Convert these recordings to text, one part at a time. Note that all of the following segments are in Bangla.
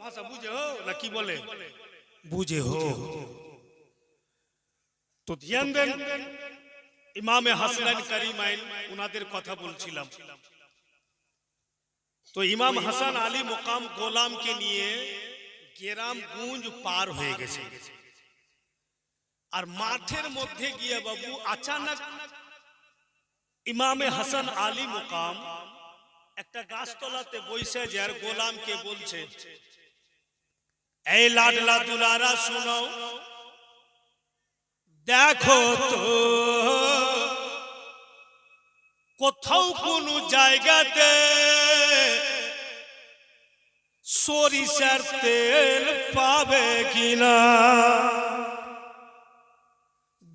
ভাষা বুঝে হো না কি বলে বুঝে হো। তো ধ্যান দেন, ইমামে হাসান কারিমাইন উনাদের কথা বলছিলাম। তো ইমাম হাসান আলী মুকাম গোলামকে নিয়ে গ্রাম গুঞ্জ পার হয়ে গেছে। আর মাঠের মধ্যে গিয়ে বাবু আচানক ইমামে হাসান আলী মুকাম একটা গাছতলাতে বসে যে আর গোলামকে বলছে, এই লাডলা দুলারা শুনো, দেখো তো কোথাও কোন জায়গাতে সরিষার তেল পাবে কিনা।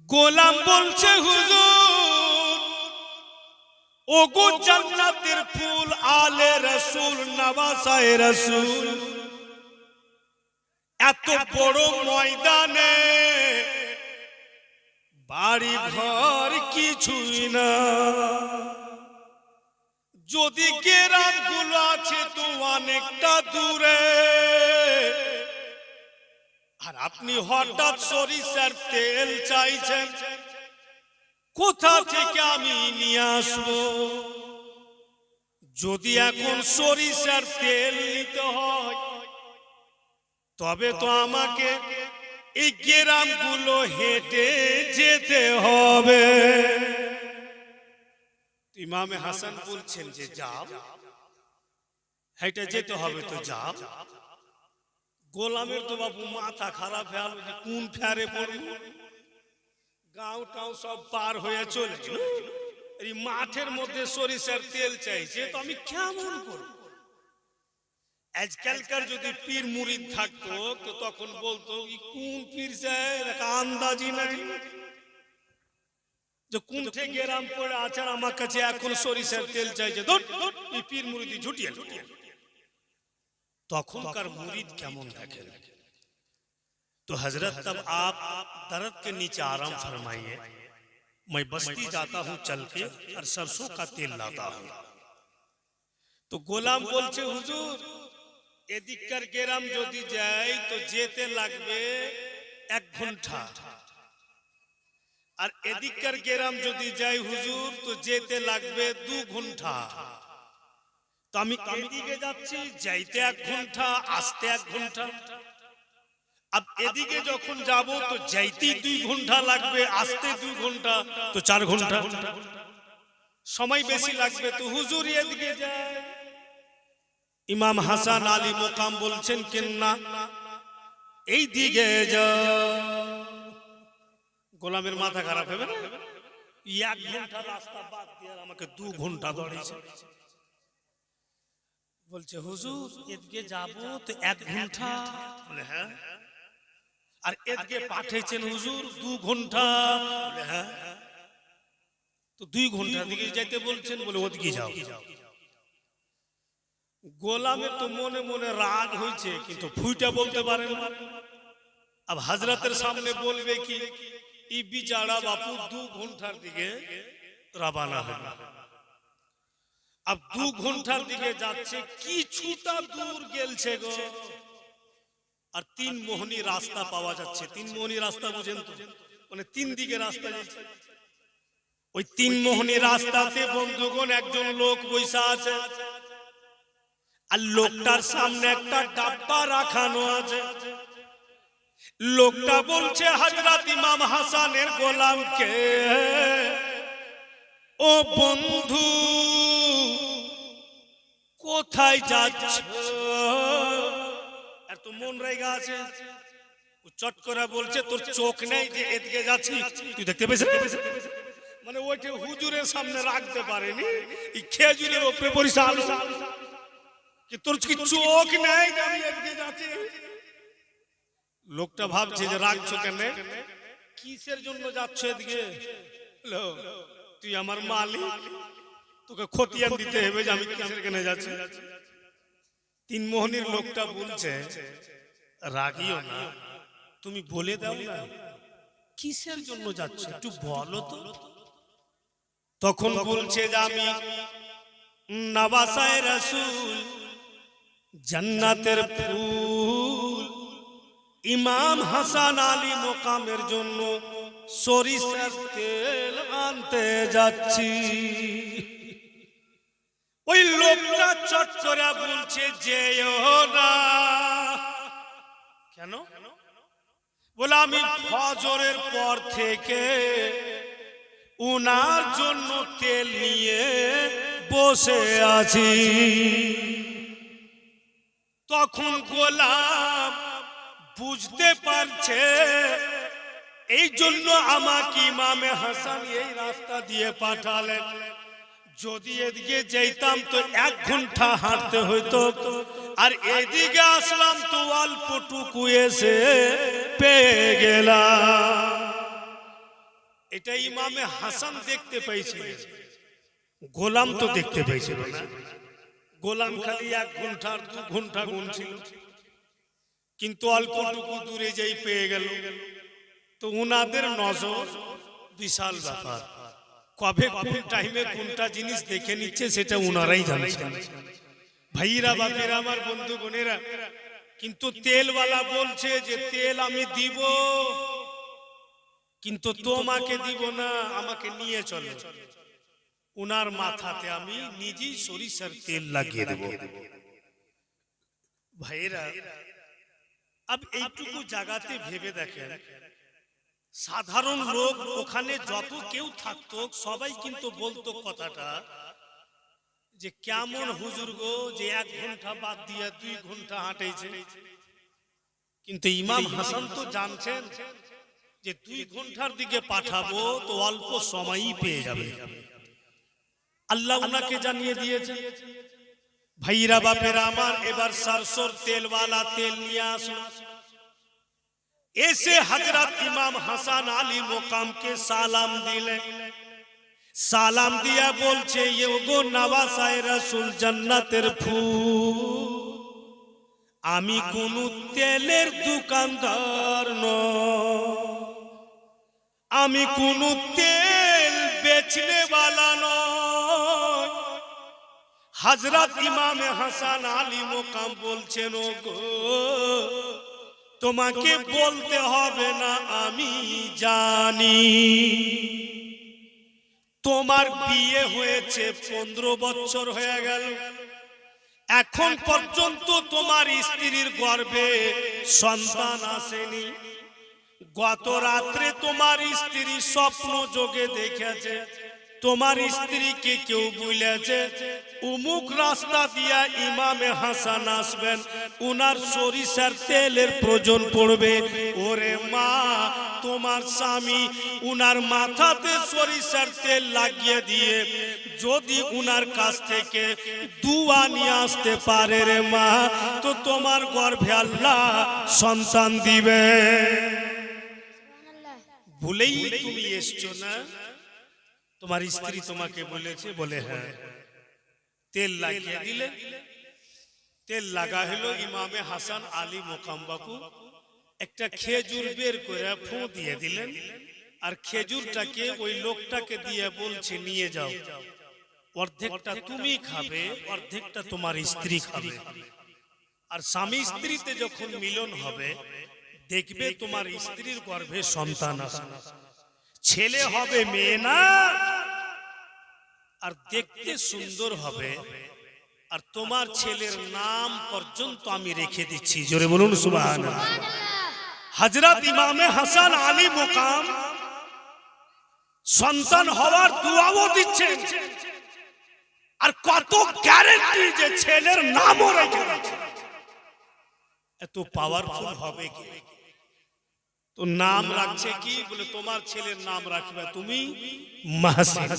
গোলাম বলছে, হুজুর ওগো জান্নাতের ফুল আলে রাসূল নওয়াসায়ে রাসূল, এত বড় ময়দানে বাড়ি ঘর কিছুই না, যদি গ্রাম গুলো আছে তো অনেকটা দূরে, আর আপনি হঠাৎ সরিষার তেল চাইছেন, কোথা থেকে আমি নিয়ে আসবো? যদি এখন সরিষার তেল নিতে হয় তবে তো আমাকে এই গ্রামগুলো হেঁটে যেতে হবে। ইমামে হাসান বলছেন যে যাও, হেঁটে যেতে হবে তো যাও। গোলামের তো বাবু মাথা খারাপ হয়ে গেল, কোন ফেরে পড়বো, গাঁও টাও সব পার হয়ে চলে এই মাঠের মধ্যে সরিষার তেল চাইছে, তো আমি কেমন করব? আজকালকার যদি পীর মুরিদ থাকতো তো তখন বলতো কোন পীর সাহেব আন্দাজি নাই যে কোন থেকে গ্রাম পড়ে আছে আমার কাছে এখন সরিষার তেল চাইছে, এই পীর মুরিদি ঝুটিয়ে। তখনকার মুরিদ কেমন দেখেন। तो हजरत तब आप दरद के नीचे आराम फरमाइए, मैं बस्ती जाता हूँ चल के और सरसों का तेल लाता हूँ। तो गोलाम बोलছে, হুজুর এদিককার গ্রাম যদি যাই তো যেতে লাগবে 1 ঘন্টা, আর এদিককার গ্রাম যদি যাই হুজুর তো যেতে লাগবে 2 ঘন্টা। তো আমি এদিকে যাচ্ছি, যাইতে 1 ঘন্টা, আসতে 1 ঘন্টা। अब এদিকে যখন যাব তো যাইতেই 2 ঘন্টা লাগবে, আসতে 2 ঘন্টা, তো 4 ঘন্টা সময় বেশি লাগবে। তো হুজুর এদিকে যায়। ইমাম হাসান আলী মুকাম বলছেন কেন না এই দিকে যাও। গোলামের মাথা খারাপ হবে না, 1 ঘন্টা রাস্তা বাদ দিয়ে আমাকে 2 ঘন্টা দৌড়াইছে। বলছে হুজুর এদিকে যাব তো 1 ঘন্টা। বলে হ্যাঁ। আর এদিকে পাঠিয়েছেন হুজুর 2 ঘন্টা। বলে হ্যাঁ। তো 2 ঘন্টা দিকে যাইতে বলছেন, বলে ওদিকে যাও। গোলামের তো মনে মনে রাগ হয়েছে, কিন্তু ফুইটা বলতে পারে না। अब हजरतेर सामने বলবে কি, ই বিচারা বাপু 2 ঘন্টার দিকে রওনা হলো। अब 2 ঘন্টার দিকে যাচ্ছে, কিছুটা দূর গেলছে গো, আর 3 মোহনী রাস্তা পাওয়া যাচ্ছে। 3 মোহনী রাস্তা বুঝেন তো, মানে 3 দিকে রাস্তা যাচ্ছে। ওই 3 মোহনী রাস্তাতে বন্ধুগণ একজন লোক বসে আছে, আর লোকটার সামনে একটা ডাব্বা রাখানো আছে। লোকটা বলছে হযরত ইমাম হাসানের গোলামকে, ও বন্ধু কোথায় যাচ্ছ? আর তো মন রেগা আছে, ও চট করে বলছে, তোর চোখ নেই যে এদিকে যাচ্ছি তুই দেখতে পেয়েছিস? মানে ওইটা হুজুরের সামনে রাখতে পারেনি, এই খেজুরের উপরে বসে আলো, কি তোর কি চোখ নেই যে আমি এদিকে যাচ্ছি? লোকটা ভাবছে যে রাখছো কেন, কিসের জন্য যাচ্ছ এদিকে? তুই আমার মালিক, তোকে খতিয়ান দিতে হবে যে আমি কিসের কেন যাচ্ছি। 3 মোহনীর লোকটা বলছে, রাগিও না, তুমি বলে দাও না কিসের জন্য যাচ্ছ, একটু বলো তো। তখন বলছে যে আমি নওয়াসায়ে রাসূল জান্নাতের ফুল ইমাম হাসান আলী মোকামের জন্য সরিষার তেল আনতে যাচ্ছি। ওই লোকটা চট করে বলছে যেও না। কেন? বলে আমি ফজরের পর থেকে উনার জন্য তেল নিয়ে বসে আছি। তখন গোলাম বুঝতে পারছে এই জন্য আমাকে ইমামে হাসান এই রাস্তা দিয়ে পাঠালেন। যদি এদিকে যেতাম তো 1 ঘন্টা হাঁটতে হইতো, আর এদিকে আসলাম তো অল্পটুকু এসে পেয়ে গেলাম। এটা ইমামে হাসান দেখতে পাইছিল, গোলাম তো দেখতে পাইছিল না। গোলাম খালি 1 ঘন্টা 2 ঘন্টা গুনছিল, কিন্তু অল্পটুকু দূরে যাই পেয়ে গেল। তো উনাদের নজর বিশাল ব্যাপার, কবে কোন টাইমে কোনটা জিনিস দেখে নিচ্ছে সেটা উনারাই জানছেন। ভাইরা বাপেরা আমার বন্ধু বোনেরা, কিন্তু তেলওয়ালা বলছে যে তেল আমি দিব, কিন্তু তোমাকে দিব না, আমাকে নিয়ে চলো। উনার মাথাতে আমি নিজেই সরিষার তেল লাগিয়ে দেব। ভাইরা আব এইটুকু জায়গাতে ভেবে দেখেন, সাধারণ লোক ওখানে যত কেউ থাকতো সবাই কিন্তু বলতো কথাটা যে কেমন হুজুর গো, যে 1 ঘন্টা বাদ দিয়ে 2 ঘন্টা হাঁটেছে। কিন্তু ইমাম হাসান তো জানছেন যে 2 ঘন্টার দিকে পাঠাবো তো অল্প সময়ই পেয়ে যাবে। আল্লাহ উনাকে জানিয়ে দিয়েছেন। ভাইরা বাপেরা আমার, এবার সরসর তেলওয়ালা তেল নিয়ে আসলো। এসে হযরত ইমাম হাসান আলী মোকামকে সালাম দিলেন। সালাম দিয়া বলছে, ইগো নওয়াসায়ে রাসূল জান্নাতের ফুল, আমি কোন তেলের দোকানদার নই, আমি কোন তেল বেচনেওয়ালা নই। হযরত ইমাম হাসান আলী মোকাম বলছেন, ওগো তোমাকে বলতে হবে না, আমি জানি। তোমার বিয়ে হয়েছে 15 বছর হয়ে গেল, এখন পর্যন্ত তোমার স্ত্রীর গর্ভে সন্তান আসেনি। গত রাত্রে তোমার স্ত্রী স্বপ্ন যোগে দেখেছে তোমার স্ত্রীকে কেউ বলেছে অমুক রাস্তা দিয়া ইমামে হাসান আসবেন, উনার সরিষার তেলের প্রয়োজন পড়বে। ওরে মা, তোমার স্বামী উনার মাথাতে সরিষার তেল লাগিয়ে দিয়ে যদি উনার কাছ থেকে দুয়া নিয়ে আসতে পারে রে মা, তো তোমার গর্ভে আল্লাহ সন্তান দিবে। ভুলেই তুমি এসছো না? তোমার স্ত্রী তোমাকে বলেছে? বলে হ্যাঁ। তেল লাগিয়ে দিলে, তেল লাগা হলো। ইমামে হাসান আলী মোকাম বাপু একটা খেজুর বের করে ফু দিয়ে দিলেন, আর খেজুরটাকে ওই লোকটাকে দিয়ে বলছে নিয়ে যাও, অর্ধেকটা তুমি খাবে, অর্ধেকটা তোমার স্ত্রী খাবে। আর স্বামী স্ত্রীতে যখন মিলন হবে দেখবে তোমার স্ত্রীর গর্ভে সন্তান আসবে, ছেলে হবে মেয়ে না, আর দেখতে সুন্দর হবে। আর তোমার ছেলের নাম পর্যন্ত আমি রেখে দিচ্ছি, জোরে বলুন সুবহানাল্লাহ। হযরত ইমামে হাসান আলী মোকাম সন্তান হওয়ার দুয়াও দিচ্ছেন, আর কত গ্যারান্টি যে ছেলের নামও রেখে দিচ্ছেন। এত পাওয়ারফুল হবে কি? তো নাম রাখছে কি? বলে তোমার ছেলের নাম রাখবে তুমি মাহসিন।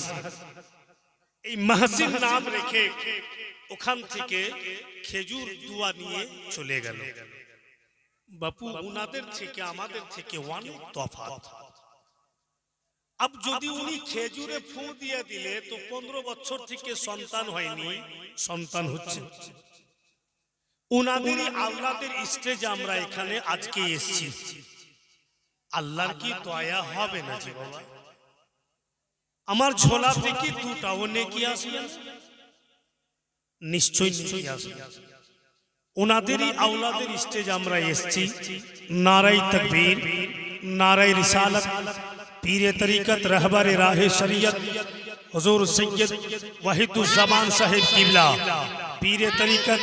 এই মাহসিন নাম রেখে ওখান থেকে খেজুর দুয়া নিয়ে চলে গেল। বাপু উনাদের থেকে আমাদের থেকে অনেক তফাৎ। আব যদি উনি খেজুরে ফু দিয়ে দিলে তো 15 বছর থেকে সন্তান হয়নি, সন্তান হচ্ছে। উনাদেরই আল্লাহদের স্টেজে আমরা এখানে আজকে এসেছি। আল্লাহর কি দয়া হবে না জি বাবা? আমার ঝোলা থেকে 2টাও নেকি আসবে? নিশ্চয়ই নেকি আসবে। ওনাদেরই আওলাদের স্টেজ আমরা এসেছি। নারাই তাকবীর, নারাই রিসালাত, পীরে তরিকত, রাহবারে রাহে শরিয়ত হুজুর সৈয়দ ওয়াহিদুজ্জামান সাহেব কিবলা, পীরে তরিকত